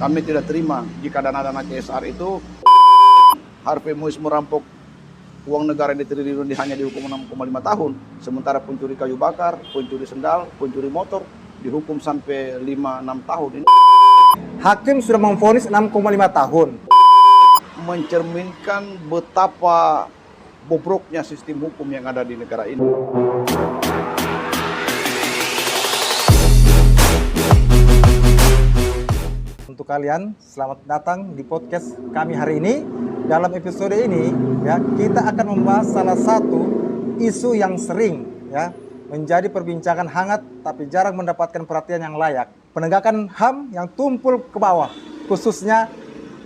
Kami tidak terima jika dana-dana CSR itu Harvey Muiz merampok uang negara yang triliun hanya dihukum 6,5 tahun. Sementara pencuri kayu bakar, pencuri sendal, pencuri motor dihukum sampai 5-6 tahun. Ini Hakim sudah memvonis 6,5 tahun. mencerminkan betapa bobroknya sistem hukum yang ada di negara ini. Untuk kalian, selamat datang di podcast kami hari ini. Dalam episode ini, ya, kita akan membahas salah satu isu yang sering menjadi perbincangan hangat tapi jarang mendapatkan perhatian yang layak. Penegakan HAM yang tumpul ke bawah, khususnya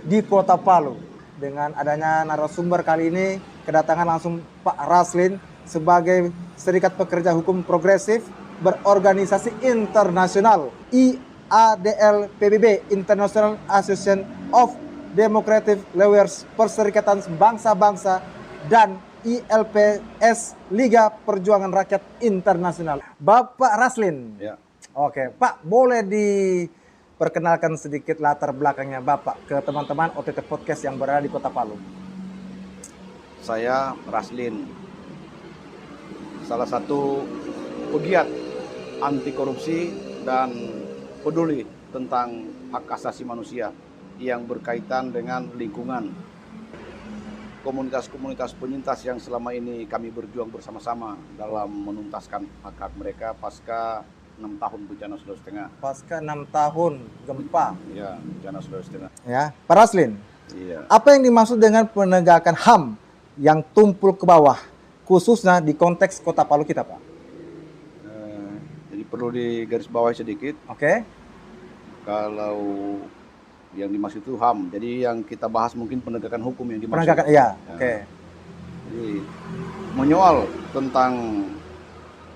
di Kota Palu. Dengan adanya narasumber kali ini, kedatangan langsung Pak Raslin sebagai Serikat Pekerja Hukum Progresif berorganisasi internasional IADL PBB, International Association of Democratic Lawyers, Perserikatan Bangsa-Bangsa, dan ILPS, Liga Perjuangan Rakyat Internasional. Bapak Raslin. Ya. Oke, Pak, boleh diperkenalkan sedikit latar belakangnya Bapak ke teman-teman OTT Podcast yang berada di Kota Palu? Saya Raslin, salah satu pegiat anti korupsi dan peduli tentang hak asasi manusia yang berkaitan dengan lingkungan, komunitas-komunitas penyintas yang selama ini kami berjuang bersama-sama dalam menuntaskan hak-hak mereka pasca 6 tahun bencana Sulawesi Tengah. Pasca 6 tahun gempa. Ya, bencana Sulawesi Tengah. Ya, Pak Raslin, Iya. apa yang dimaksud dengan penegakan HAM yang tumpul ke bawah, khususnya di konteks Kota Palu kita, Pak? Jadi perlu digarisbawahi sedikit. Oke. Kalau yang dimaksud itu HAM, jadi yang kita bahas mungkin penegakan hukum yang dimaksud. Penegakan, iya. Ya. Oke. Jadi menyoal tentang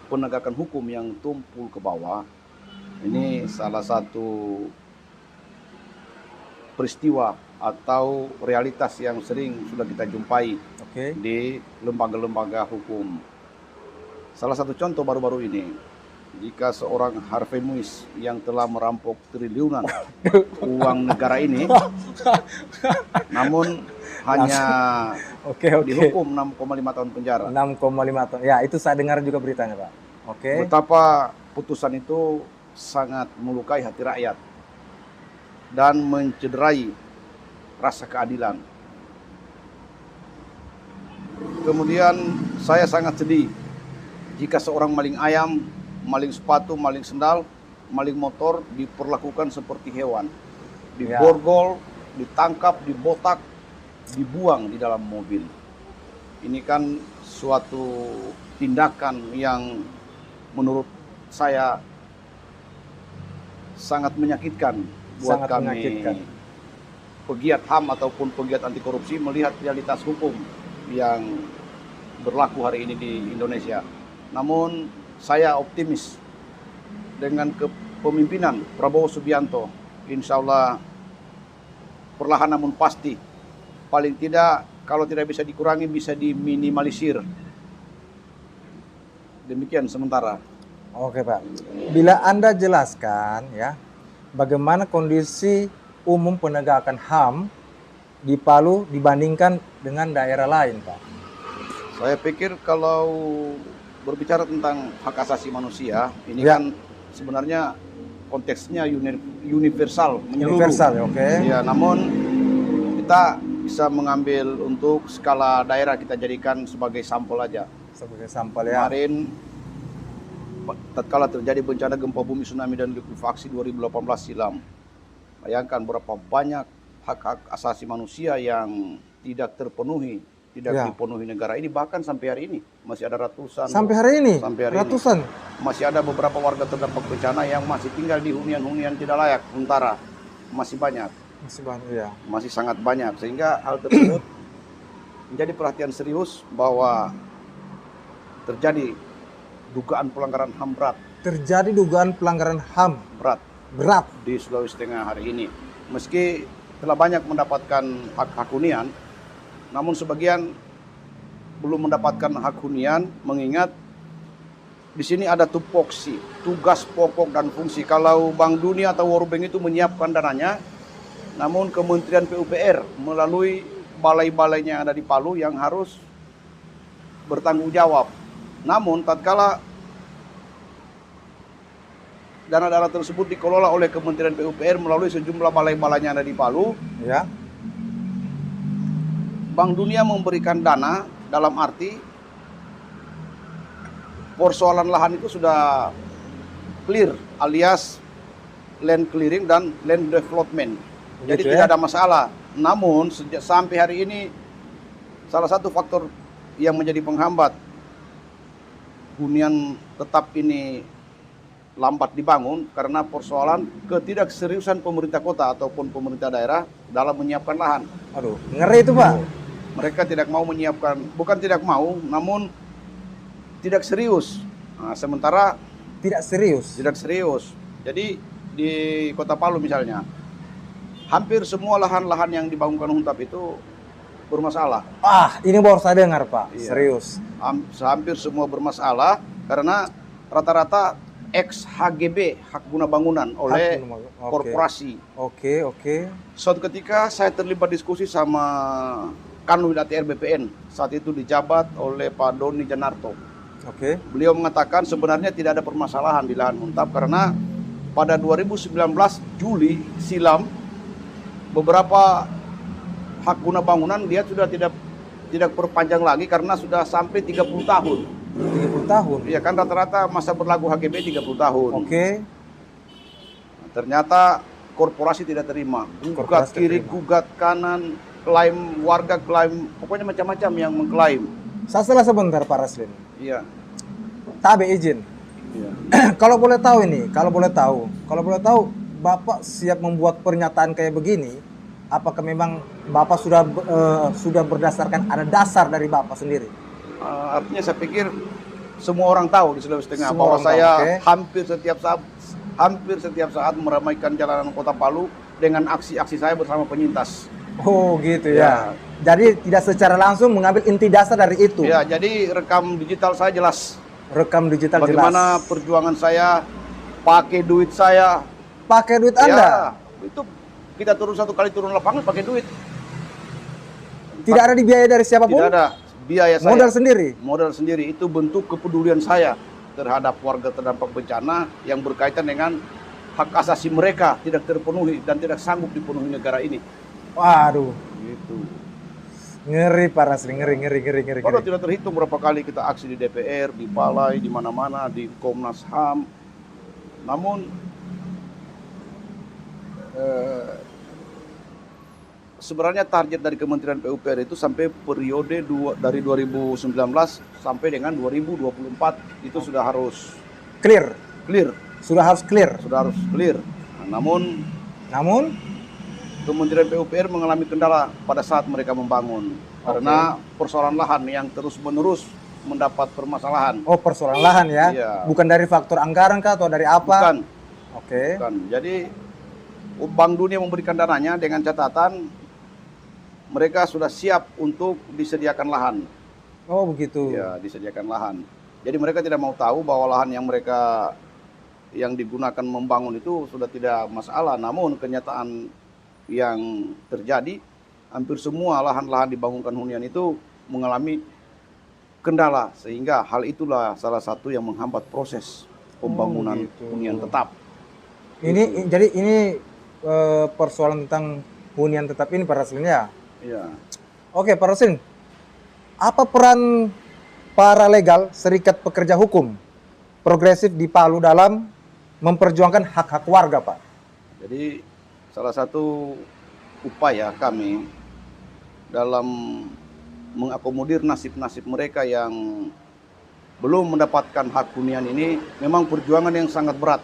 penegakan hukum yang tumpul ke bawah, ini salah satu peristiwa atau realitas yang sering sudah kita jumpai Oke. di lembaga-lembaga hukum. Salah satu contoh baru-baru ini, jika seorang Harvey Muiz yang telah merampok triliunan uang negara ini, namun hanya Oke. dihukum 6,5 tahun penjara. 6,5 tahun. Ya, itu saya dengar juga beritanya, Pak. Oke. Betapa putusan itu sangat melukai hati rakyat dan mencederai rasa keadilan. Kemudian saya sangat sedih jika seorang maling ayam, maling sepatu, maling sendal, maling motor diperlakukan seperti hewan. Diborgol, ditangkap, dibotak, dibuang di dalam mobil. Ini kan suatu tindakan yang menurut saya sangat menyakitkan buat Sangat kami menyakitkan. pegiat HAM ataupun pegiat anti korupsi melihat realitas hukum yang berlaku hari ini di Indonesia. Namun saya optimis dengan kepemimpinan Prabowo Subianto, insya Allah perlahan namun pasti, paling tidak kalau tidak bisa dikurangi bisa diminimalisir. Demikian sementara. Oke, Pak. Bila Anda jelaskan ya, bagaimana kondisi umum penegakan HAM di Palu dibandingkan dengan daerah lain, Pak? Saya pikir kalau berbicara tentang hak asasi manusia, ini Ya. kan sebenarnya konteksnya universal, menyeluruh. Universal, ya, oke. Ya, namun kita bisa mengambil untuk skala daerah, kita jadikan sebagai sampel aja. Sebagai sampel ya. Kemarin tatkala terjadi bencana gempa bumi, tsunami dan likuifaksi 2018 silam. Bayangkan berapa banyak hak-hak asasi manusia yang tidak terpenuhi, tidak dipenuhi negara ini, bahkan sampai hari ini masih ada ratusan. Sampai hari ini? Sampai hari ratusan? Ini. Masih ada beberapa warga terdampak bencana yang masih tinggal di hunian-hunian tidak layak sementara. Masih banyak. Masih banyak, ya. Masih sangat banyak, sehingga hal tersebut menjadi perhatian serius bahwa terjadi dugaan pelanggaran HAM berat. Terjadi dugaan pelanggaran HAM berat di Sulawesi Tengah hari ini. Meski telah banyak mendapatkan hak hunian, namun sebagian belum mendapatkan hak hunian, mengingat di sini ada tupoksi, tugas pokok dan fungsi. Kalau Bank Dunia atau World Bank itu menyiapkan dananya, Namun Kementerian PUPR melalui balai-balainya yang ada di Palu yang harus bertanggung jawab. Namun tatkala dana-dana tersebut dikelola oleh Kementerian PUPR melalui sejumlah balai-balainya yang ada di Palu, Ya. Bank Dunia memberikan dana dalam arti persoalan lahan itu sudah clear, alias land clearing dan land development. Jadi Begitu tidak ya? ada masalah. Namun sampai hari ini salah satu faktor yang menjadi penghambat hunian tetap ini lambat dibangun karena persoalan ketidakseriusan pemerintah kota ataupun pemerintah daerah dalam menyiapkan lahan. Aduh, ngeri itu Pak. Mereka tidak mau menyiapkan, bukan tidak mau, namun tidak serius. Nah, sementara Tidak serius. tidak serius. Jadi di Kota Palu misalnya, hampir semua lahan-lahan yang dibangunkan Huntap itu bermasalah. Ini baru saya dengar Pak. Iya. Serius. Hampir semua bermasalah karena rata-rata ex HGB, hak guna bangunan oleh Oke. korporasi. Oke. Suatu ketika saya terlibat diskusi sama Kanwil ATR BPN, saat itu dijabat oleh Pak Doni Janarto. Oke. Beliau mengatakan sebenarnya tidak ada permasalahan di lahan Huntap karena pada 2019 Juli silam beberapa hak guna bangunan dia sudah tidak perpanjang lagi karena sudah sampai 30 tahun. 30 tahun. Iya kan rata-rata masa berlaku HGB 30 tahun. Oke. Ternyata korporasi tidak terima. Gugat Korporasi kiri, terima. gugat kanan, klaim warga, klaim pokoknya macam-macam yang mengklaim. Saya salah sebentar Pak Raslin. Iya. Tabe izin. Iya. Kalau boleh tahu, Bapak siap membuat pernyataan kayak begini? Apakah memang Bapak sudah berdasarkan ada dasar dari Bapak sendiri? Artinya saya pikir semua orang tahu di Sulawesi Tengah Semua bahwa orang saya tahu, oke. hampir setiap saat meramaikan jalanan Kota Palu dengan aksi-aksi saya bersama penyintas. Oh gitu ya. Jadi tidak secara langsung mengambil inti dasar dari itu. Ya, jadi rekam digital saya jelas. Rekam digital Bagaimana jelas. perjuangan saya, pakai duit saya. Pakai duit Anda. Ya, itu kita satu kali turun lapangan pakai duit. Tidak ada dibiayai dari siapapun. Tidak ada biaya saya. Modal sendiri. Modal sendiri. Itu bentuk kepedulian saya terhadap warga terdampak bencana yang berkaitan dengan hak asasi mereka tidak terpenuhi dan tidak sanggup dipenuhi negara ini. Waduh, Gitu. ngeri Pak Raslin, ngeri. Padahal tidak terhitung berapa kali kita aksi di DPR, di Balai, di mana-mana, di Komnas HAM. Namun sebenarnya target dari Kementerian PUPR itu sampai periode dari 2019 sampai dengan 2024 itu sudah harus Clear. clear, Sudah harus clear. Nah, namun Kementerian PUPR mengalami kendala pada saat mereka membangun karena persoalan lahan yang terus-menerus mendapat permasalahan. Oh, persoalan lahan ya. Iya. Bukan dari faktor anggaran kah atau dari apa? Bukan. Oke. Jadi Bank Dunia memberikan dananya dengan catatan mereka sudah siap untuk disediakan lahan. Oh, begitu. Ya, disediakan lahan. Jadi mereka tidak mau tahu bahwa lahan yang digunakan membangun itu sudah tidak masalah. Namun kenyataan yang terjadi, hampir semua lahan-lahan dibangunkan hunian itu mengalami kendala. Sehingga hal itulah salah satu yang menghambat proses pembangunan gitu. hunian tetap. Jadi ini persoalan tentang hunian tetap ini Pak Raslin ya. Iya. Oke Pak Raslin, apa peran para legal serikat pekerja hukum progresif di Palu dalam memperjuangkan hak-hak warga Pak? Jadi salah satu upaya kami dalam mengakomodir nasib-nasib mereka yang belum mendapatkan hak hunian ini memang perjuangan yang sangat berat.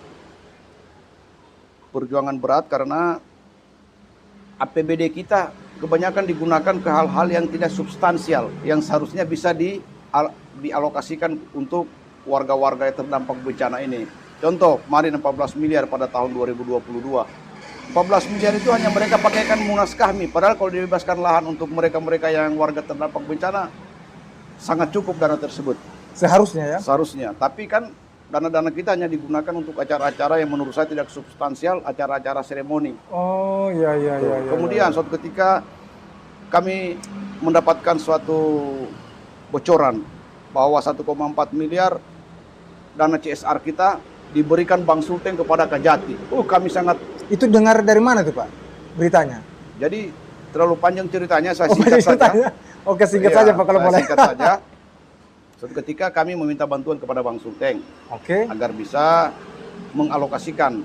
Perjuangan berat karena APBD kita kebanyakan digunakan ke hal-hal yang tidak substansial, yang seharusnya bisa dialokasikan untuk warga-warga yang terdampak bencana ini. Contoh, kemarin 14 miliar pada tahun 2022. 14 miliar itu hanya mereka pakaikan Munas Kahmi, padahal kalau dibebaskan lahan untuk mereka-mereka yang warga terdampak bencana, sangat cukup dana tersebut. Seharusnya ya. Seharusnya, tapi kan dana-dana kita hanya digunakan untuk acara-acara yang menurut saya tidak substansial, acara-acara seremoni. Oh, iya. Kemudian suatu ketika kami mendapatkan suatu bocoran bahwa 1,4 miliar dana CSR kita diberikan Bank Sulteng kepada Kajati. Kami sangat... Itu dengar dari mana tuh Pak beritanya? Jadi terlalu panjang ceritanya, saya singkat saja. Oke, singkat Iya, saja Pak kalau saya boleh. singkat saja. Suatu ketika kami meminta bantuan kepada Bank Sulteng Oke. agar bisa mengalokasikan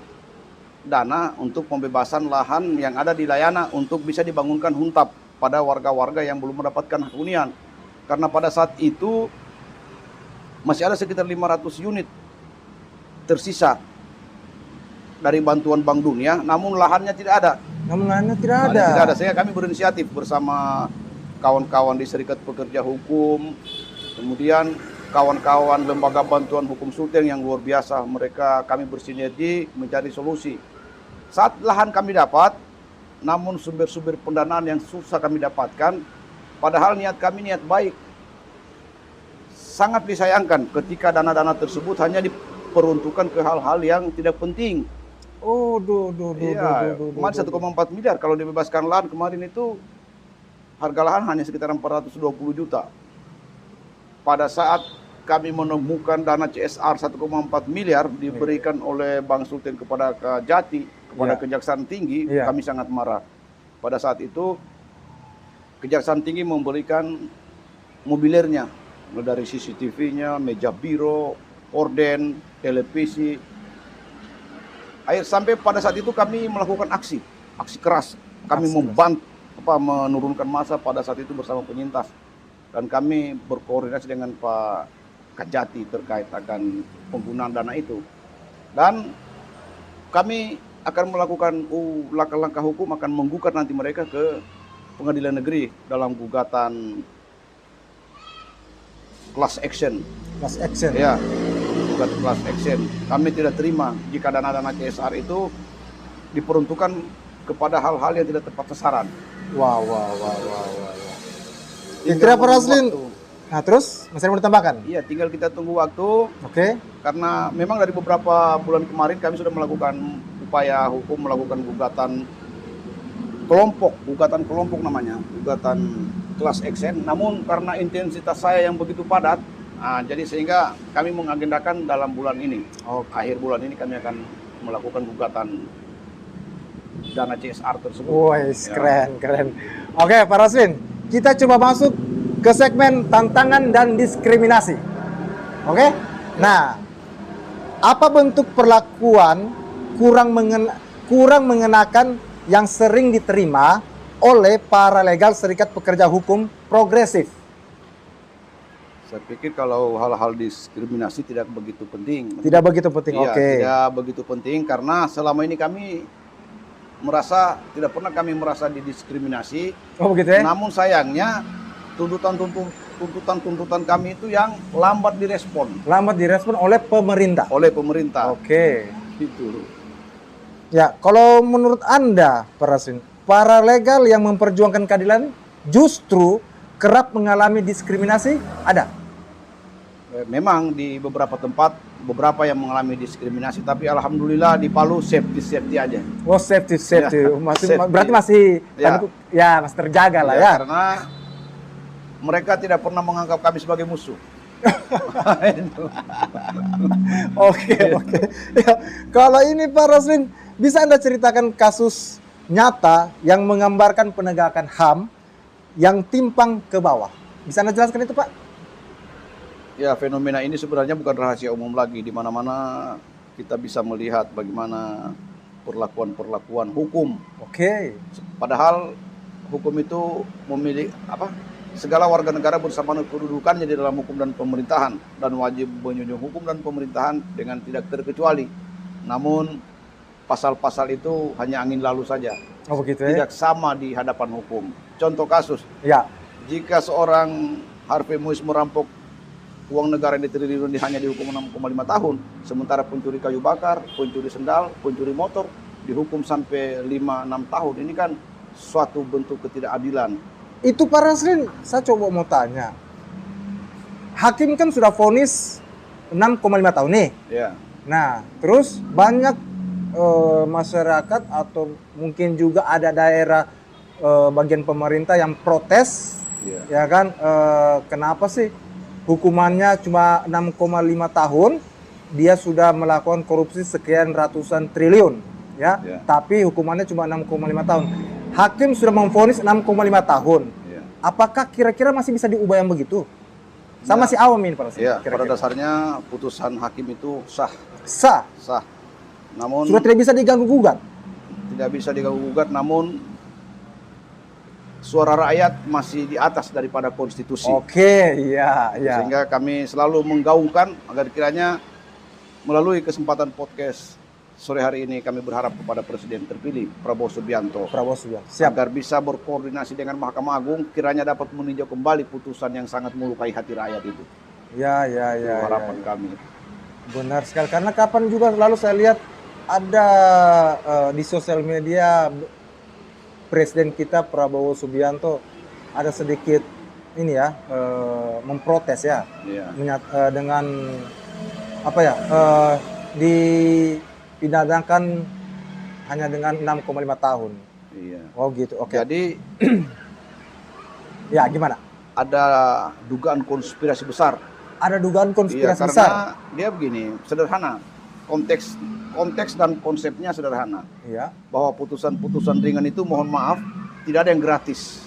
dana untuk pembebasan lahan yang ada di Layana untuk bisa dibangunkan huntap pada warga-warga yang belum mendapatkan hak hunian. Karena pada saat itu masih ada sekitar 500 unit tersisa dari bantuan Bank Dunia, namun lahannya tidak ada. Namun tidak ada. Lahannya tidak ada. Sehingga kami berinisiatif bersama kawan-kawan di Serikat Pekerja Hukum, kemudian kawan-kawan lembaga bantuan hukum Sulteng yang luar biasa. Kami bersinergi mencari solusi. Saat lahan kami dapat, namun sumber-sumber pendanaan yang susah kami dapatkan, padahal niat kami niat baik. Sangat disayangkan ketika dana-dana tersebut hanya diperuntukkan ke hal-hal yang tidak penting. Kemarin 1,4 miliar kalau dibebaskan lahan kemarin itu harga lahan hanya sekitar 420 juta. Pada saat kami menemukan dana CSR 1,4 miliar diberikan oleh Bank Sulteng kepada Kajati, kepada Kejaksaan Tinggi, kami sangat marah. Pada saat itu Kejaksaan Tinggi memberikan mobilirnya, dari CCTV-nya, meja biro, orden, televisi. Sampai pada saat itu kami melakukan aksi keras. Kami menurunkan massa pada saat itu bersama penyintas. Dan kami berkoordinasi dengan Pak Kajati terkait akan penggunaan dana itu. Dan kami akan melakukan langkah-langkah hukum, akan menggugat nanti mereka ke Pengadilan Negeri dalam gugatan class action. Ya, gugatan class action. Kami tidak terima jika dana-dana CSR itu diperuntukkan kepada hal-hal yang tidak tepat sasaran. Wow. Kira Pak Raslin. Nah terus, masih mau ditambahkan? Iya, tinggal kita tunggu waktu. Oke. Karena memang dari beberapa bulan kemarin kami sudah melakukan upaya hukum, melakukan gugatan kelompok namanya, gugatan class action. Namun karena intensitas saya yang begitu padat, jadi sehingga kami mengagendakan dalam bulan ini. Akhir bulan ini kami akan melakukan gugatan dana CSR tersebut. Keren. Oke, Pak Raslin, kita coba masuk ke segmen tantangan dan diskriminasi. Oke? Nah, apa bentuk perlakuan kurang mengenakan yang sering diterima oleh para legal Serikat Pekerja Hukum Progresif? Saya pikir kalau hal-hal diskriminasi tidak begitu penting. Tidak begitu penting, iya, oke. Tidak begitu penting karena selama ini kami tidak pernah kami merasa didiskriminasi. Oh begitu ya? Namun sayangnya tuntutan kami itu yang lambat direspon. Lambat direspon oleh pemerintah. Oke. Itu. Ya, kalau menurut Anda, Pak Raslin, para legal yang memperjuangkan keadilan justru kerap mengalami diskriminasi, ada? Memang di beberapa tempat, beberapa yang mengalami diskriminasi, tapi alhamdulillah di Palu safety aja. Oh, safety. Ya, Berarti masih masih terjaga lah ya. Karena mereka tidak pernah menganggap kami sebagai musuh. Oke. Ya, kalau ini Pak Raslin, bisa Anda ceritakan kasus nyata yang menggambarkan penegakan HAM yang timpang ke bawah? Bisa Anda jelaskan itu, Pak? Ya, fenomena ini sebenarnya bukan rahasia umum lagi. Di mana-mana kita bisa melihat bagaimana perlakuan hukum. Oke. Padahal hukum itu memiliki segala warga negara bersama kedudukannya di dalam hukum dan pemerintahan dan wajib menjunjung hukum dan pemerintahan dengan tidak terkecuali. Namun pasal-pasal itu hanya angin lalu saja. Oh begitu ya? Tidak sama di hadapan hukum. Contoh kasus. Ya. Jika seorang Harvey Muiz merampok uang negara yang triliun hanya dihukum 6,5 tahun, sementara pencuri kayu bakar, pencuri sendal, pencuri motor dihukum sampai 5-6 tahun. Ini kan suatu bentuk ketidakadilan. Itu Pak Raslin, saya coba mau tanya. Hakim kan sudah vonis 6,5 tahun nih. Ya. Nah, terus banyak masyarakat atau mungkin juga ada daerah bagian pemerintah yang protes, Iya. ya kan? Kenapa sih hukumannya cuma 6,5 tahun? Dia sudah melakukan korupsi sekian ratusan triliun, ya. Iya. Tapi hukumannya cuma 6,5 tahun. Hakim sudah memvonis 6,5 tahun. Iya. Apakah kira-kira masih bisa diubah yang begitu? Sama Ya. si awam ini Pak Rasul, Ya, pada kira-kira. dasarnya putusan hakim itu sah, Sah, sah. Namun sudah tidak bisa diganggu gugat. tidak bisa diganggu gugat, namun suara rakyat masih di atas daripada konstitusi. Oke, iya, iya. Sehingga kami selalu menggaungkan agar kiranya melalui kesempatan podcast sore hari ini kami berharap kepada Presiden terpilih Prabowo Subianto Prabowo Subianto. Siap. agar bisa berkoordinasi dengan Mahkamah Agung, kiranya dapat meninjau kembali putusan yang sangat melukai hati rakyat itu. Ya, ya, Itu ya. harapan ya. kami. Benar sekali. Karena kapan juga lalu saya lihat ada di sosial media Presiden kita Prabowo Subianto ada sedikit ini ya memprotes ya Iya. dengan apa ya dipidanakan hanya dengan 6,5 tahun. Iya. Oh gitu. Oke. Jadi Ya gimana? ada dugaan konspirasi besar. Ada dugaan Iya, konspirasi karena besar. dia begini, sederhana. Konteks dan konsepnya sederhana. Iya. Bahwa putusan-putusan ringan itu mohon maaf tidak ada yang gratis.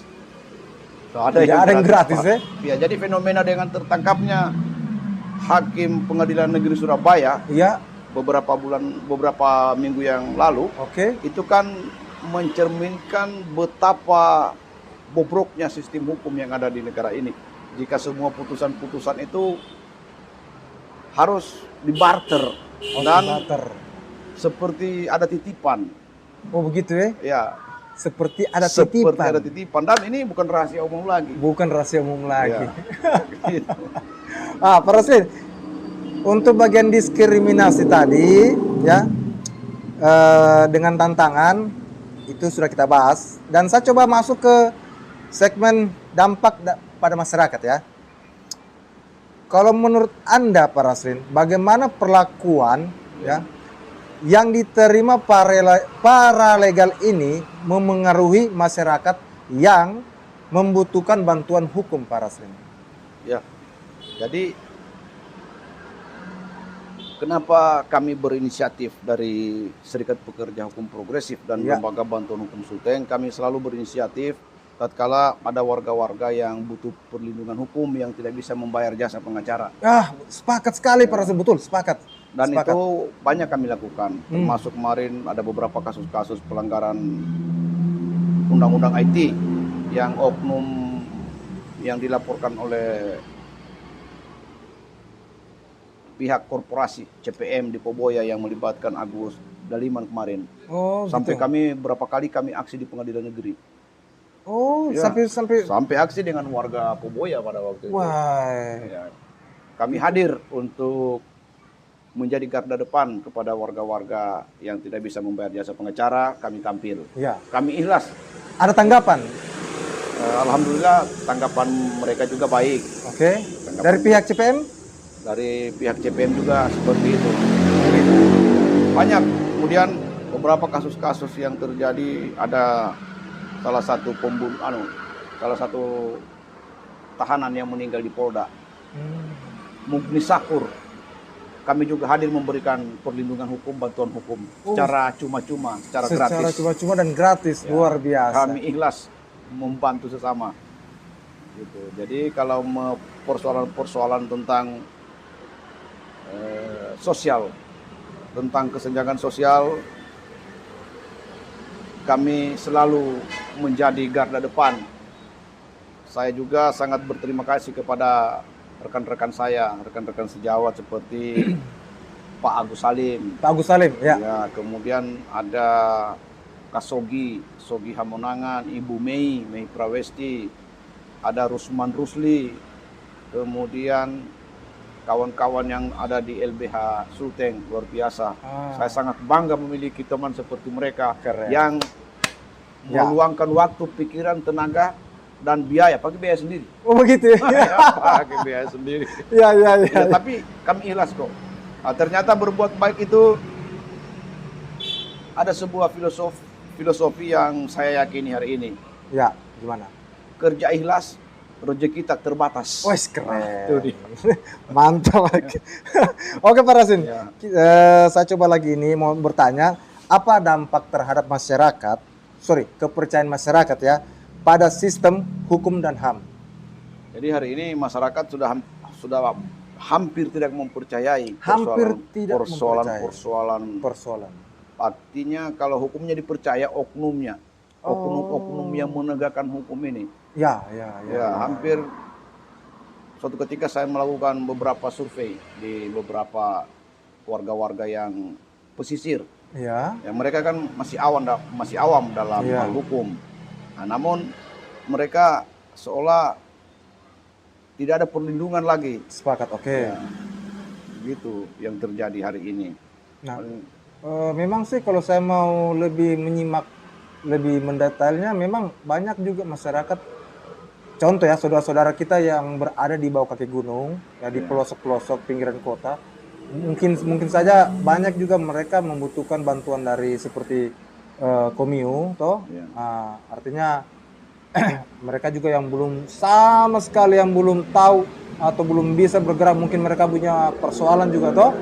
Tidak ada yang gratis, Pak. Ya, jadi fenomena dengan tertangkapnya Hakim Pengadilan Negeri Surabaya Iya. beberapa minggu yang lalu Oke. itu kan mencerminkan betapa bobroknya sistem hukum yang ada di negara ini. Jika semua putusan-putusan itu harus dibarter dan Barter. seperti ada titipan. Oh begitu ya? Ya, Seperti ada seperti titipan. ada titipan, dan ini bukan rahasia umum lagi. Bukan rahasia umum lagi. Ya, gitu. Pak Raslin, untuk bagian diskriminasi tadi, ya, dengan tantangan itu sudah kita bahas. Dan saya coba masuk ke segmen dampak pada masyarakat ya. Kalau menurut Anda, Pak Raslin, bagaimana perlakuan ya yang diterima para legal ini memengaruhi masyarakat yang membutuhkan bantuan hukum, Pak Raslin? Ya, jadi kenapa kami berinisiatif dari Serikat Pekerja Hukum Progresif dan Ya. Lembaga Bantuan Hukum Sulteng, kami selalu berinisiatif tatkala ada warga-warga yang butuh perlindungan hukum yang tidak bisa membayar jasa pengacara. Sepakat sekali Pak Raslin, betul, sepakat. Dan Sepakat. itu banyak kami lakukan, termasuk kemarin ada beberapa kasus-kasus pelanggaran undang-undang IT yang oknum yang dilaporkan oleh pihak korporasi CPM di Poboya yang melibatkan Agus Daliman kemarin. Oh, Sampai gitu. kami berapa kali kami aksi di pengadilan negeri. Oh, Ya. sampai Sampai aksi dengan warga Poboya pada waktu itu. wah. Ya. Kami hadir untuk menjadi garda depan kepada warga-warga yang tidak bisa membayar jasa pengacara, kami tampil. Ya. Kami ikhlas. Ada tanggapan? Alhamdulillah tanggapan mereka juga baik. Oke. Tanggapan Dari pihak CPM? Dari pihak CPM juga seperti itu. Banyak. Kemudian beberapa kasus-kasus yang terjadi, ada salah satu salah satu tahanan yang meninggal di Polda, Mugni Sakur. Kami juga hadir memberikan perlindungan hukum, bantuan hukum secara cuma-cuma, secara gratis. cuma-cuma dan gratis, Ya. luar biasa. Kami ikhlas membantu sesama. Gitu. Jadi kalau persoalan-persoalan tentang sosial, tentang kesenjangan sosial, kami selalu menjadi garda depan. Saya juga sangat berterima kasih kepada rekan-rekan saya, rekan-rekan sejawat seperti Pak Agus Salim. Pak Agus Salim, ya. Ya, kemudian ada Kasogi Hamonangan, Ibu Mei Prawesti, ada Rusman Rusli, kemudian kawan-kawan yang ada di LBH Sulteng, luar biasa. Saya sangat bangga memiliki teman seperti mereka. Keren. Yang Ya. meluangkan waktu, pikiran, tenaga dan biaya, pakai biaya sendiri. Oh begitu ya? Ya, pakai biaya sendiri. Iya, iya, iya. Ya, tapi kami ikhlas kok. Nah, ternyata berbuat baik itu ada sebuah filosofi yang saya yakini hari ini. Ya, gimana? Kerja ikhlas, rezeki tak terbatas. Wes keren. Itu dia. Mantap. Oke Pak Rasin, Ya. saya coba lagi ini mau bertanya, apa dampak terhadap masyarakat, kepercayaan masyarakat ya, pada sistem hukum dan HAM? Jadi hari ini masyarakat sudah hampir tidak mempercayai persoalan. Artinya kalau hukumnya dipercaya, oknumnya, oknum-oknum yang menegakkan hukum ini. Ya, hampir suatu ketika saya melakukan beberapa survei di beberapa warga-warga yang pesisir. Ya. Ya, mereka kan masih awam dalam hal hukum. Nah, namun mereka seolah tidak ada perlindungan lagi. Sepakat, oke. Ya, gitu yang terjadi hari ini. Nah, memang sih kalau saya mau lebih menyimak lebih mendetailnya, memang banyak juga masyarakat, contoh ya saudara-saudara kita yang berada di bawah kaki gunung, ya di pelosok-pelosok pinggiran kota, mungkin saja banyak juga mereka membutuhkan bantuan dari seperti Komiu, toh. Artinya mereka juga yang belum sama sekali yang belum tahu atau belum bisa bergerak, mungkin mereka punya persoalan juga toh,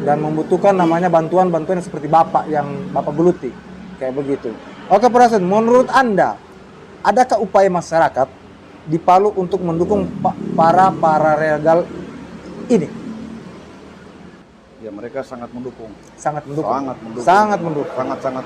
dan membutuhkan namanya bantuan seperti Bapak geluti kayak begitu. Oke Pak Rasin, menurut Anda adakah upaya masyarakat di Palu untuk mendukung para regal ini? Ya, mereka sangat mendukung. Sangat mendukung. Sangat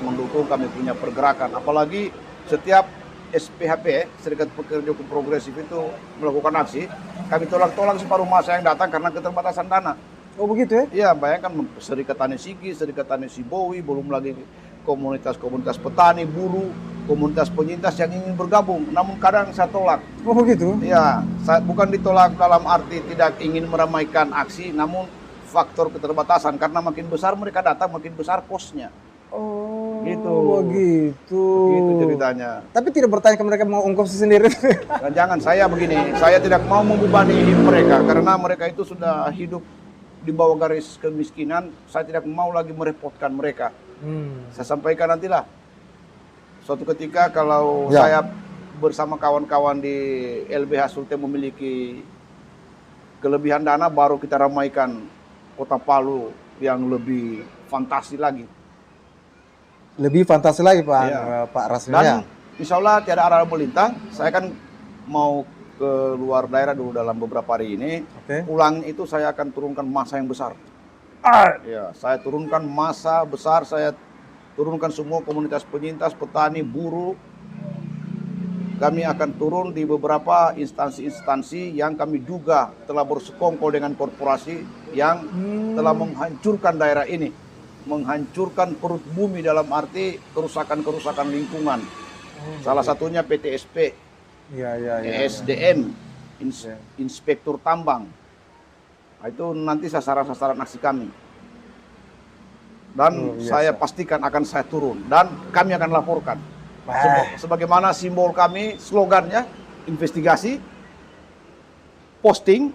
mendukung. Kami punya pergerakan, apalagi setiap SPHP, Serikat Pekerja Hukum Progresif itu melakukan aksi, kami tolak separuh masa yang datang karena keterbatasan dana. Oh begitu ya? Iya, bayangkan Serikat Tani Sigi, Serikat Tani Sibowi, belum lagi komunitas petani, buruh, komunitas penyintas yang ingin bergabung, namun kadang saya tolak. Oh begitu? Iya, saya bukan ditolak dalam arti tidak ingin meramaikan aksi, namun faktor keterbatasan, karena makin besar mereka datang, makin besar kosnya. Oh, gitu. Begitu ceritanya. Tapi tidak bertanya ke mereka mau ongkos sendiri? Dan jangan, saya begini, saya tidak mau membebani mereka, karena mereka itu sudah hidup di bawah garis kemiskinan. Saya tidak mau lagi merepotkan mereka. Saya sampaikan nantilah. Suatu ketika kalau saya bersama kawan-kawan di LBH Sulteng memiliki kelebihan dana, baru kita ramaikan Kota Palu yang lebih fantasi lagi. Lebih fantasi lagi Pak Rasin. Dan insya Allah tiada arah melintang. Saya kan mau ke luar daerah dulu dalam beberapa hari ini. Pulang itu saya akan turunkan massa yang besar. Ya, saya turunkan massa besar, saya turunkan semua komunitas penyintas, petani, buruh. Kami akan turun di beberapa instansi-instansi yang kami duga telah bersekongkol dengan korporasi yang telah menghancurkan daerah ini, menghancurkan perut bumi dalam arti kerusakan lingkungan. Salah satunya PTSP, ESDM, Inspektur Tambang. Nah, itu nanti sasaran-sasaran aksi kami. Dan saya pastikan akan saya turun dan kami akan laporkan. Sebagaimana simbol kami, slogannya, investigasi, posting,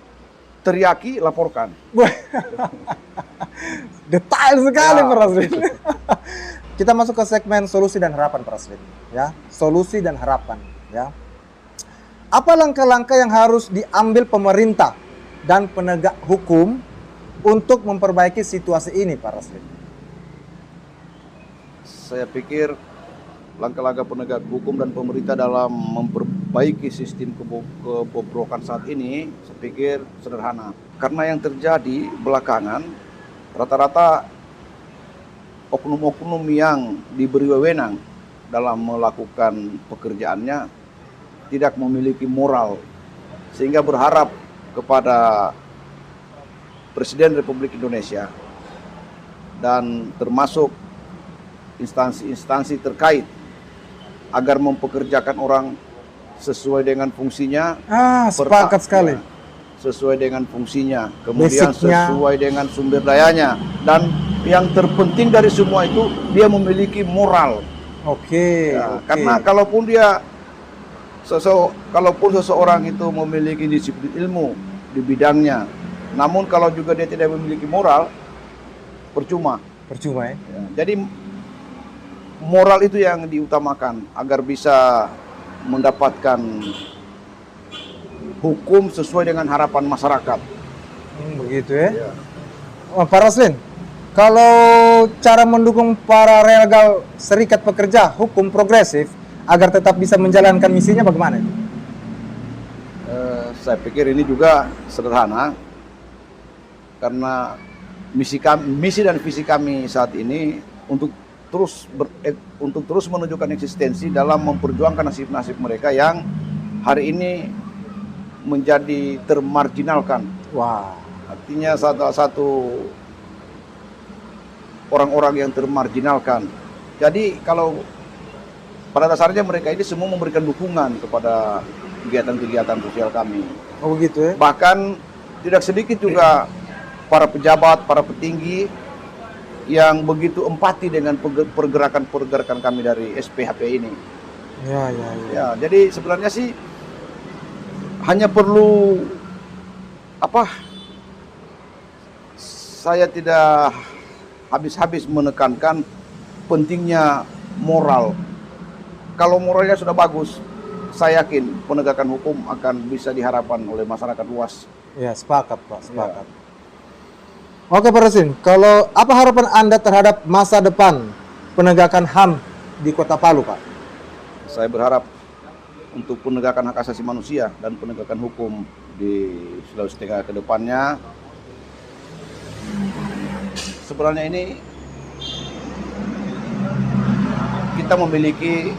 teriaki, laporkan. Detail sekali Pak Rasin. Kita masuk ke segmen solusi dan harapan Pak Rasin. Ya, solusi dan harapan. Ya. Apa langkah-langkah yang harus diambil pemerintah dan penegak hukum untuk memperbaiki situasi ini Pak Rasin? Saya pikir langkah-langkah penegak hukum dan pemerintah dalam memperbaiki sistem kebobrokan saat ini, saya pikir sederhana. Karena yang terjadi belakangan, rata-rata oknum-oknum yang diberi wewenang dalam melakukan pekerjaannya tidak memiliki moral, sehingga berharap kepada Presiden Republik Indonesia dan termasuk instansi-instansi terkait agar mempekerjakan orang sesuai dengan fungsinya. Sepakat sekali. Sesuai dengan fungsinya, kemudian basicnya, sesuai dengan sumber dayanya, dan yang terpenting dari semua itu dia memiliki moral. Karena kalaupun dia Kalaupun seseorang itu memiliki disiplin ilmu di bidangnya, namun kalau juga dia tidak memiliki moral, percuma. Percuma ya. Ya, jadi moral itu yang diutamakan agar bisa mendapatkan hukum sesuai dengan harapan masyarakat. Begitu ya. Ya. Oh, Pak Roslin, kalau cara mendukung para regal serikat pekerja hukum progresif agar tetap bisa menjalankan misinya bagaimana? Saya pikir ini juga sederhana karena misi dan visi kami saat ini untuk terus menunjukkan eksistensi dalam memperjuangkan nasib-nasib mereka yang hari ini menjadi termarginalkan. Wah, Artinya satu orang-orang yang termarginalkan. Jadi kalau pada dasarnya mereka ini semua memberikan dukungan kepada kegiatan-kegiatan sosial kami. oh begitu ya. Bahkan tidak sedikit juga para pejabat, para petinggi yang begitu empati dengan pergerakan-pergerakan kami dari SPHP ini. Ya. Ya, jadi sebenarnya sih hanya perlu saya tidak habis-habis menekankan pentingnya moral. Kalau moralnya sudah bagus, saya yakin penegakan hukum akan bisa diharapkan oleh masyarakat luas. Ya, sepakat Pak, sepakat. Oke Pak Roslin, kalau apa harapan Anda terhadap masa depan penegakan HAM di Kota Palu Pak? Saya berharap untuk penegakan hak asasi manusia dan penegakan hukum di Sulawesi Tengah ke depannya, sebenarnya ini kita memiliki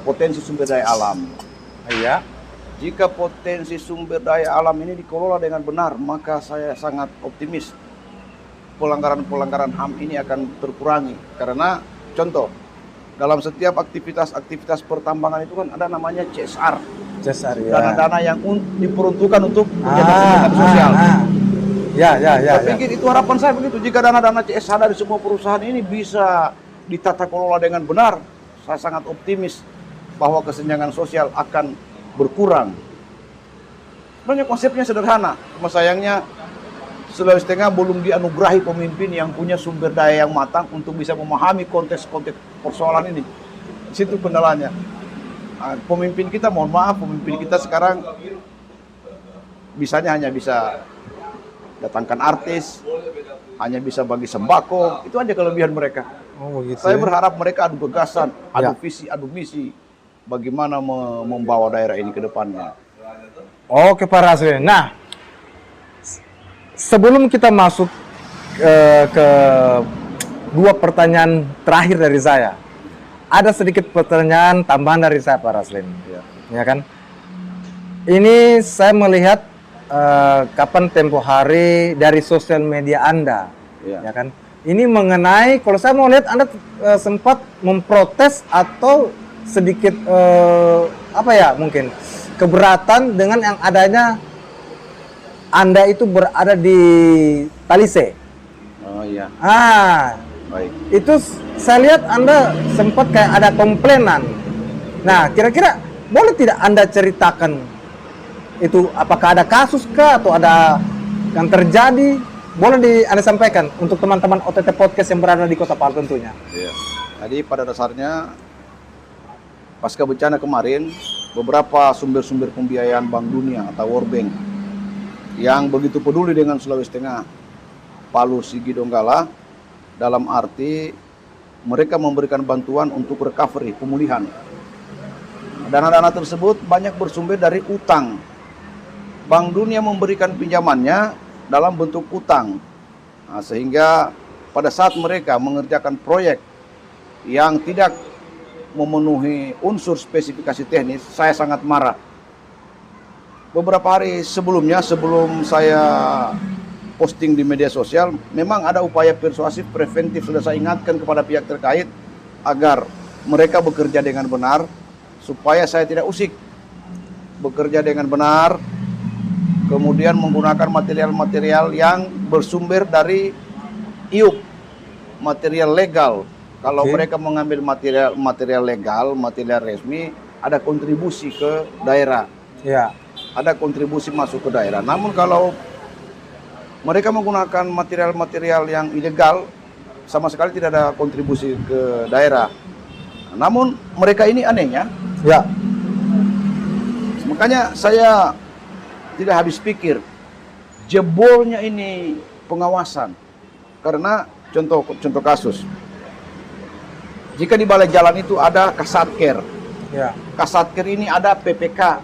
potensi sumber daya alam. Iya. Jika potensi sumber daya alam ini dikelola dengan benar, maka saya sangat optimis pelanggaran-pelanggaran HAM ini akan terkurangi. Karena contoh, dalam setiap aktivitas pertambangan itu kan ada namanya CSR. CSR ya. Dana-dana yang diperuntukkan untuk kegiatan sosial. Ya. Saya pikir itu harapan saya begitu. Jika dana-dana CSR dari semua perusahaan ini bisa ditata kelola dengan benar, saya sangat optimis bahwa kesenjangan sosial akan berkurang. Sebenarnya konsepnya sederhana, cuma sayangnya Sulawesi Tengah belum dianugerahi pemimpin yang punya sumber daya yang matang untuk bisa memahami konteks-konteks persoalan ini. Di situ kendalanya. Pemimpin kita, mohon maaf, pemimpin kita sekarang hanya bisa datangkan artis, hanya bisa bagi sembako, itu aja kelebihan mereka. Oh, begitu. Saya berharap mereka adu gagasan, adu Ya. visi, adu misi, bagaimana membawa daerah ini ke depannya. Oke Pak Roslin. Nah, sebelum kita masuk ke dua pertanyaan terakhir dari saya, ada sedikit pertanyaan tambahan dari saya Pak Roslin. Ya kan? Ini saya melihat kapan tempo hari dari sosial media Anda, ya kan? Ini mengenai, kalau saya mau lihat Anda sempat memprotes atau sedikit mungkin keberatan dengan yang adanya Anda itu berada di Talise. Oh iya, baik. Itu saya lihat Anda sempat kayak ada komplainan. Nah, kira-kira boleh tidak Anda ceritakan itu apakah ada kasus kah atau ada yang terjadi? Boleh Anda sampaikan untuk teman-teman OTT Podcast yang berada di Kota Palu tentunya. Iya. Jadi pada dasarnya pasca bencana kemarin, beberapa sumber-sumber pembiayaan Bank Dunia atau World Bank yang begitu peduli dengan Sulawesi Tengah, Palu, Sigi, Donggala, dalam arti mereka memberikan bantuan untuk recovery, pemulihan. Dana-dana tersebut banyak bersumber dari utang. Bank Dunia memberikan pinjamannya dalam bentuk utang. Nah, sehingga pada saat mereka mengerjakan proyek yang tidak memenuhi unsur spesifikasi teknis, saya sangat marah. Beberapa hari sebelumnya, sebelum saya posting di media sosial, memang ada upaya persuasif preventif, sudah saya ingatkan kepada pihak terkait agar mereka bekerja dengan benar, supaya saya tidak usik. Bekerja dengan benar, kemudian menggunakan material-material yang bersumber dari IUP, material legal. Kalau mereka mengambil material legal, material resmi, ada kontribusi ke daerah. Ya. Ada kontribusi masuk ke daerah. Namun kalau mereka menggunakan material-material yang ilegal, sama sekali tidak ada kontribusi ke daerah. Namun mereka ini anehnya, Ya. makanya saya tidak habis pikir jebolnya ini pengawasan. Karena contoh kasus, jika di balai jalan itu ada Kasatker, Ya. Kasatker ini ada PPK,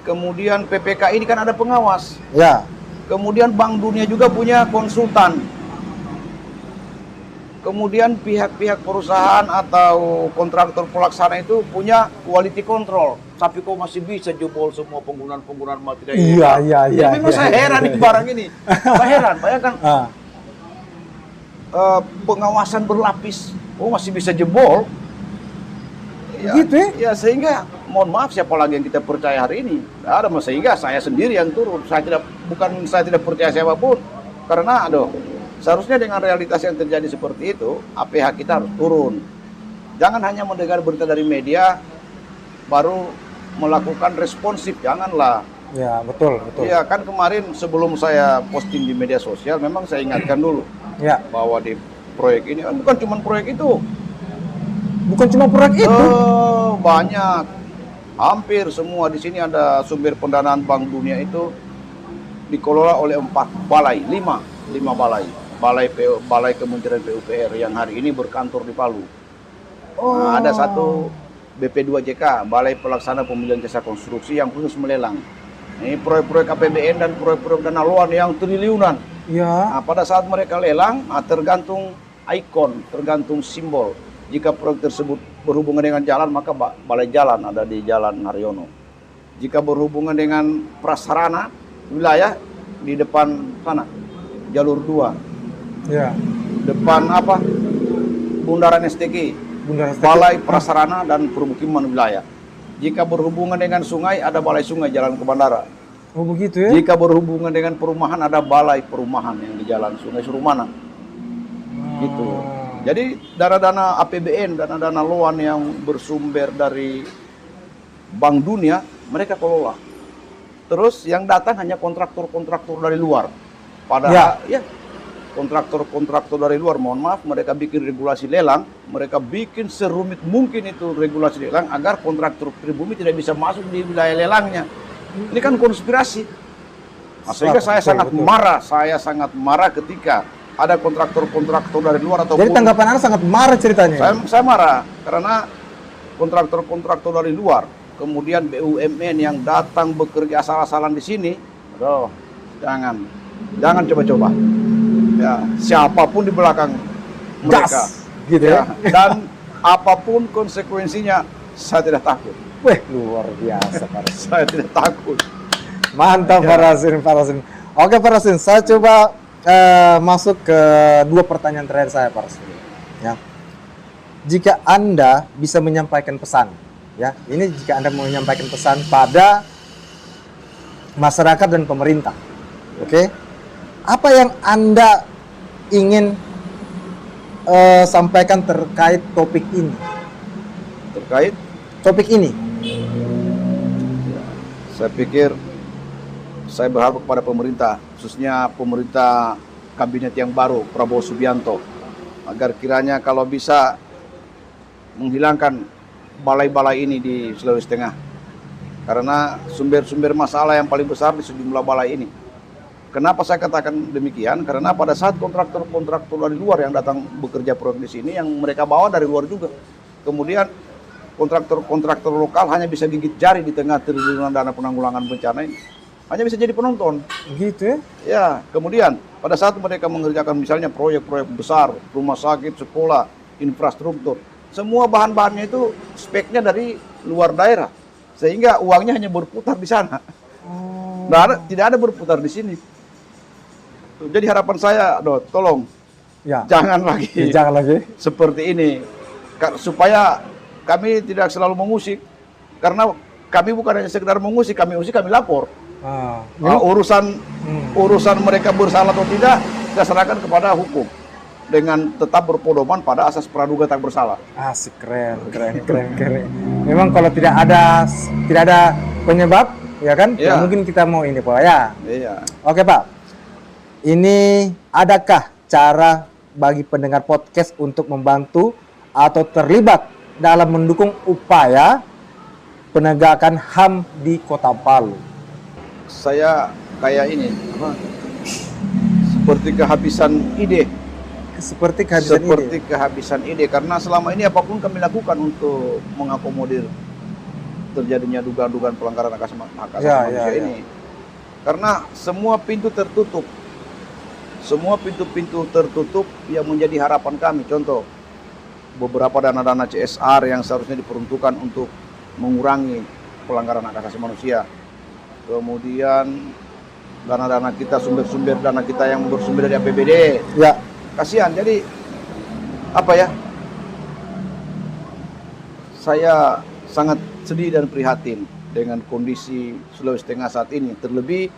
kemudian PPK ini kan ada pengawas, Ya. kemudian Bank Dunia juga punya konsultan, kemudian pihak-pihak perusahaan atau kontraktor pelaksana itu punya quality control. Tapi kok masih bisa jebol semua penggunaan material Iya, iya, iya. Ya, memang saya heran nih barang ini. Saya heran, bayangkan pengawasan berlapis, oh masih bisa jebol. Ya, Gitu ya? Ya sehingga mohon maaf siapa lagi yang kita percaya hari ini? Nggak ada, sehingga saya sendiri yang turun. Saya tidak percaya siapapun, karena seharusnya dengan realitas yang terjadi seperti itu, APH kita harus turun. Jangan hanya mendengar berita dari media baru melakukan responsif, janganlah. Ya, betul. Iya, kan kemarin sebelum saya posting di media sosial, memang saya ingatkan dulu Ya. bahwa di proyek ini bukan cuma proyek itu. Bukan cuma proyek itu. Banyak, hampir semua di sini ada sumber pendanaan Bank Dunia itu dikelola oleh 4 balai, 5 balai. Balai Kementerian PUPR yang hari ini berkantor di Palu. Nah, ada satu BP2JK, Balai Pelaksana Pemilihan Jasa Konstruksi yang khusus melelang. Ini proyek-proyek APBN dan proyek-proyek dana luar yang triliunan. Ya. Nah, pada saat mereka lelang, tergantung ikon, tergantung simbol. Jika proyek tersebut berhubungan dengan jalan, maka balai jalan ada di Jalan Haryono. Jika berhubungan dengan prasarana wilayah, di depan sana, jalur 2. Ya. Depan Bundaran STK, Balai Prasarana dan Permukiman Wilayah. Jika berhubungan dengan sungai, ada Balai Sungai Jalan ke Bandara. Oh begitu ya? Jika berhubungan dengan perumahan, ada Balai Perumahan yang di Jalan Sungai Surumana. Gitu. Jadi dana-dana APBN, dana-dana loan yang bersumber dari Bank Dunia, mereka kelola. Terus yang datang hanya kontraktor-kontraktor dari luar. Padahal ya kontraktor-kontraktor dari luar, mohon maaf, mereka bikin regulasi lelang, mereka bikin serumit mungkin itu regulasi lelang agar kontraktor pribumi tidak bisa masuk di wilayah lelangnya. Ini kan konspirasi. Nah, sehingga saya sangat marah ketika ada kontraktor-kontraktor dari luar atau. Jadi tanggapan Anda sangat marah ceritanya? Saya marah karena kontraktor-kontraktor dari luar, kemudian BUMN yang datang bekerja asal-asalan di sini, jangan coba-coba. Ya, siapapun di belakang mereka, gitu ya. Dan apapun konsekuensinya, saya tidak takut. Wih, luar biasa Pak Rasin. Saya tidak takut. Mantap Pak Rasin. Oke Pak Rasin, saya coba masuk ke 2 pertanyaan terakhir saya Pak Rasin. Ya. Jika Anda bisa menyampaikan pesan, ya, ini jika Anda mau menyampaikan pesan pada masyarakat dan pemerintah, oke? Apa yang Anda ingin sampaikan terkait topik ini? Terkait Topik ini? Saya pikir saya berharap kepada pemerintah, khususnya pemerintah kabinet yang baru, Prabowo Subianto, agar kiranya kalau bisa menghilangkan balai-balai ini di Sulawesi Tengah. Karena sumber-sumber masalah yang paling besar di sejumlah balai ini. Kenapa saya katakan demikian? Karena pada saat kontraktor-kontraktor dari luar yang datang bekerja proyek di sini, yang mereka bawa dari luar juga. Kemudian kontraktor-kontraktor lokal hanya bisa gigit jari di tengah triliunan dana penanggulangan bencana ini. Hanya bisa jadi penonton. Gitu ya? Ya, kemudian pada saat mereka mengerjakan misalnya proyek-proyek besar, rumah sakit, sekolah, infrastruktur, semua bahan-bahannya itu speknya dari luar daerah. Sehingga uangnya hanya berputar di sana. Tidak ada berputar di sini. Jadi harapan saya, tolong Ya. jangan lagi seperti ini, supaya kami tidak selalu mengusik, karena kami bukan hanya sekedar mengusik, kami lapor. Urusan mereka bersalah atau tidak, kita serahkan kepada hukum. dengan tetap berpedoman pada asas praduga tak bersalah. Asik, keren. Memang kalau tidak ada penyebab, ya kan? Iya. Ya mungkin kita mau ini Pak ya. Iya. Oke Pak, ini adakah cara bagi pendengar podcast untuk membantu atau terlibat dalam mendukung upaya penegakan HAM di Kota Palu? Saya kayak ini, seperti kehabisan ide. Seperti kehabisan ide, karena selama ini apapun kami lakukan untuk mengakomodir terjadinya dugaan-dugaan pelanggaran hak asasi manusia ini. Karena semua pintu tertutup. Semua pintu-pintu tertutup yang menjadi harapan kami. Contoh, beberapa dana-dana CSR yang seharusnya diperuntukkan untuk mengurangi pelanggaran hak asasi manusia. Kemudian dana-dana kita, sumber-sumber dana kita yang bersumber dari APBD. Ya. Kasihan, jadi apa ya? Saya sangat sedih dan prihatin dengan kondisi Sulawesi Tengah saat ini. Terlebih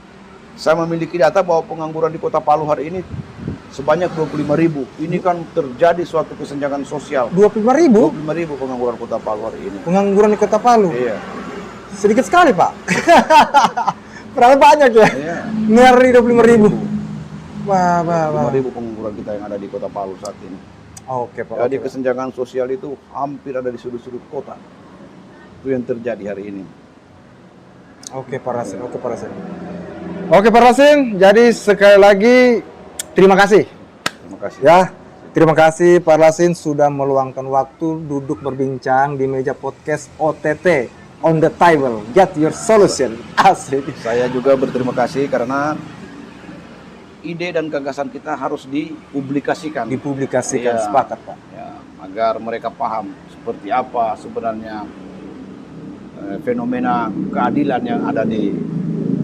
saya memiliki data bahwa pengangguran di Kota Palu hari ini sebanyak 25.000. Ini kan terjadi suatu kesenjangan sosial. 25.000? 25.000 pengangguran Kota Palu hari ini. Pengangguran di Kota Palu? Iya. Sedikit sekali Pak. Berapa banyak ya? Iya. Ngeri 25.000. Wah. 5.000 pengangguran kita yang ada di Kota Palu saat ini. Oke Pak. Jadi kesenjangan sosial itu hampir ada di sudut-sudut kota. Itu yang terjadi hari ini. Oke Pak Rasin. Oke Pak Rasin, jadi sekali lagi terima kasih. Terima kasih. Ya, terima kasih Pak Rasin sudah meluangkan waktu duduk berbincang di meja podcast OTT, on the table, get your solution. Asik. Saya juga berterima kasih karena ide dan gagasan kita harus dipublikasikan. Iya. Sepakat Pak. Ya, agar mereka paham seperti apa sebenarnya fenomena keadilan yang ada di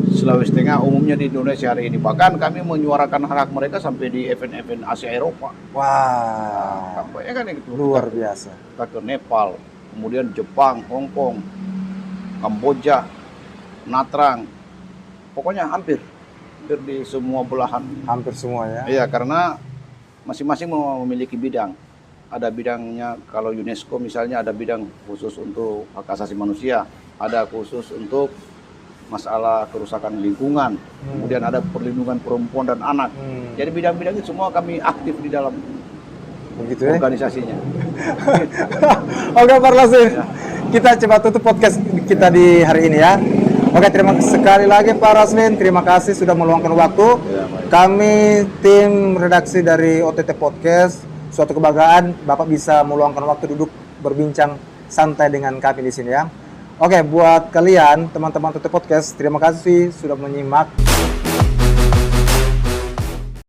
Sulawesi Tengah, umumnya di Indonesia hari ini. Bahkan kami menyuarakan hak mereka sampai di event-event Asia Eropa. Wah, Tampaknya kan itu luar biasa. Kita ke Nepal, kemudian Jepang, Hong Kong, Kamboja, Natrang, pokoknya hampir di semua belahan. Hampir semua ya. Iya, karena masing-masing memiliki bidang. Ada bidangnya, kalau UNESCO misalnya ada bidang khusus untuk hak asasi manusia, ada khusus untuk masalah kerusakan lingkungan, kemudian ada perlindungan perempuan dan anak. Jadi bidang-bidang itu semua kami aktif di dalam begitu ya organisasinya. Oke Pak Rasin, Ya. kita coba tutup podcast kita di hari ini ya. Oke, terima kasih sekali lagi Pak Raslin, terima kasih sudah meluangkan waktu. Ya, baik. Kami tim redaksi dari OTT Podcast, suatu kebanggaan Bapak bisa meluangkan waktu duduk berbincang santai dengan kami di sini ya. Oke, buat kalian teman-teman OTT Podcast, terima kasih sudah menyimak